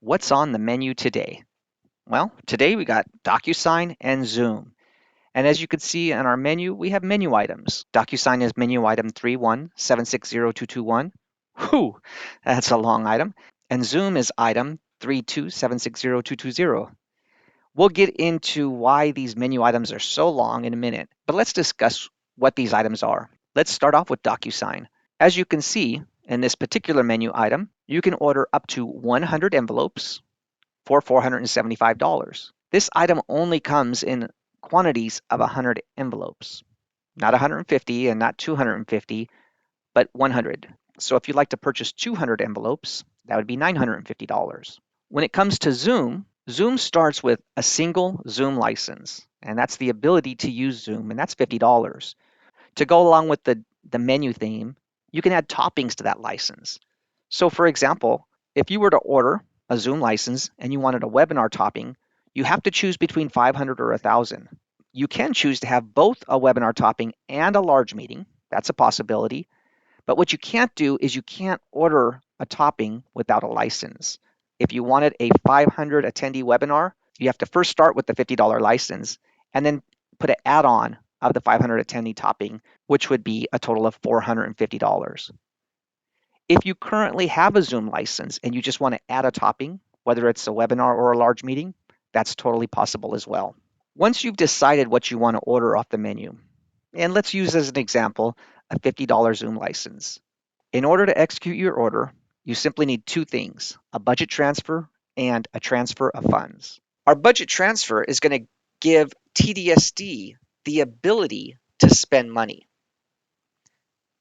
What's on the menu today? Well, today we got DocuSign and Zoom. And as you can see on our menu, we have menu items. DocuSign is menu item 317602221. Whew, that's a long item. And Zoom is item 327602220. We'll get into why these menu items are so long in a minute, but let's discuss what these items are. Let's start off with DocuSign. As you can see in this particular menu item, you can order up to 100 envelopes for $475. This item only comes in quantities of 100 envelopes, not 150 and not 250, but 100. So if you'd like to purchase 200 envelopes, that would be $950. When it comes to Zoom, Zoom starts with a single Zoom license, and that's the ability to use Zoom, and that's $50. To go along with the menu theme, you can add toppings to that license. So for example, if you were to order a Zoom license and you wanted a webinar topping, you have to choose between 500 or 1,000. You can choose to have both a webinar topping and a large meeting. That's a possibility. But what you can't do is you can't order a topping without a license. If you wanted a 500 attendee webinar, you have to first start with the $50 license and then put an add-on of the 500 attendee topping, which would be a total of $450. If you currently have a Zoom license and you just want to add a topping, whether it's a webinar or a large meeting, that's totally possible as well. Once you've decided what you want to order off the menu, and let's use as an example a $50 Zoom license. In order to execute your order, you simply need two things, a budget transfer and a transfer of funds. Our budget transfer is going to give TDSD the ability to spend money.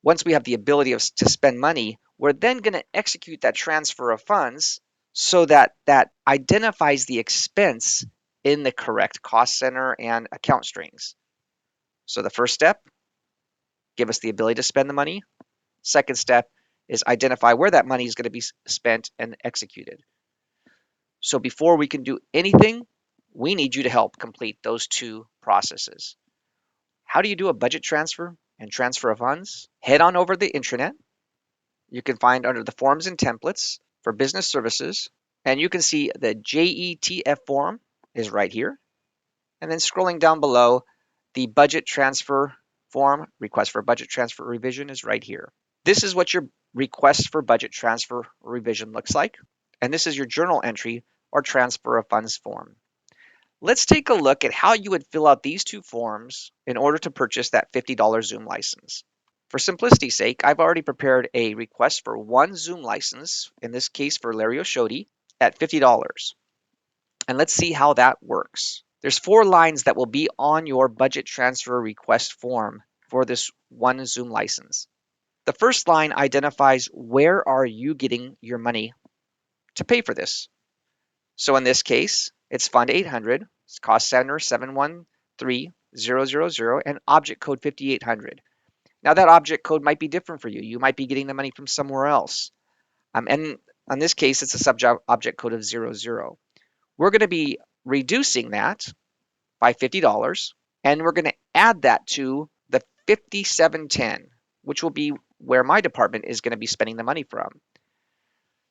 Once we have the ability to spend money, we're then going to execute that transfer of funds so that that identifies the expense in the correct cost center and account strings. So the first step, give us the ability to spend the money. Second step is identify where that money is going to be spent and executed. So before we can do anything, we need you to help complete those two processes. How do you do a budget transfer and transfer of funds? Head on over the intranet. You can find under the forms and templates for business services, and you can see the JETF form is right here. And then scrolling down below, the budget transfer form, request for budget transfer revision is right here. This is what your request for budget transfer revision looks like. And this is your journal entry or transfer of funds form. Let's take a look at how you would fill out these two forms in order to purchase that $50 Zoom license. For simplicity's sake, I've already prepared a request for one Zoom license, in this case for Larry Oshodi, at $50. And let's see how that works. There's 4 lines that will be on your budget transfer request form for this one Zoom license. The first line identifies where are you getting your money to pay for this. So in this case, it's Fund 800, it's cost center 713000, and object code 5800. Now that object code might be different for you. You might be getting the money from somewhere else. And in this case, it's a subject object code of 00. We're going to be reducing that by $50, and we're going to add that to the 5710, which will be where my department is going to be spending the money from.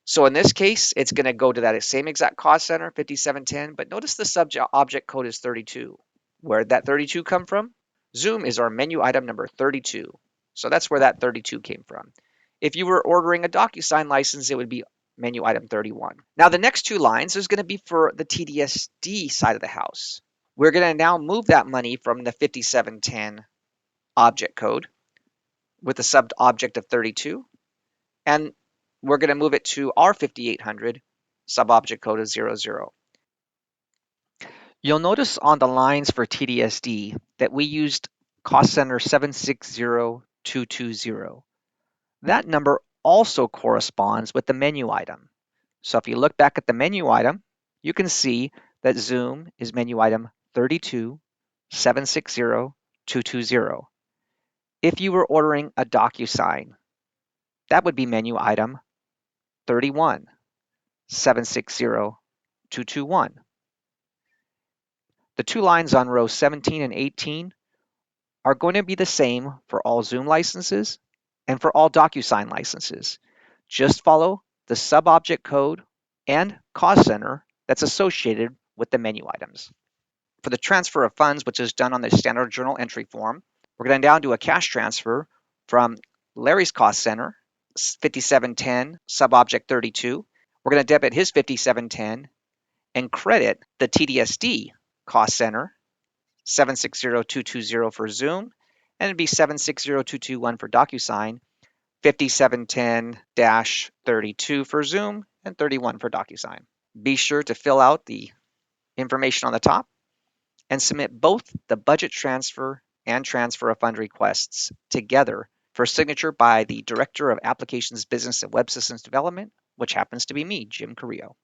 So in this case, it's going to go to that same exact cost center, 5710, but notice the subject object code is 32. Where did that 32 come from? Zoom is our menu item number 32. So that's where that 32 came from. If you were ordering a DocuSign license, it would be menu item 31. Now the next 2 lines is going to be for the TDSD side of the house. We're going to now move that money from the 5710 object code with the sub object of 32, and we're going to move it to our 5800 sub object code of 00. You'll notice on the lines for TDSD that we used cost center 760220. That number also corresponds with the menu item. So if you look back at the menu item, you can see that Zoom is menu item 327602220. If you were ordering a DocuSign, that would be menu item 317602221. The 2 lines on row 17 and 18 are going to be the same for all Zoom licenses and for all DocuSign licenses. Just follow the sub-object code and cost center that's associated with the menu items. For the transfer of funds, which is done on the standard journal entry form, we're going down to a cash transfer from Larry's cost center, 5710, subobject 32. We're going to debit his 5710 and credit the TDSD cost center, 760220 for Zoom, and it'd be 760221 for DocuSign, 5710-32 for Zoom, and 31 for DocuSign. Be sure to fill out the information on the top and submit both the budget transfer and transfer of fund requests together for signature by the Director of Applications, Business, and Web Systems Development, which happens to be me, Jim Carrillo.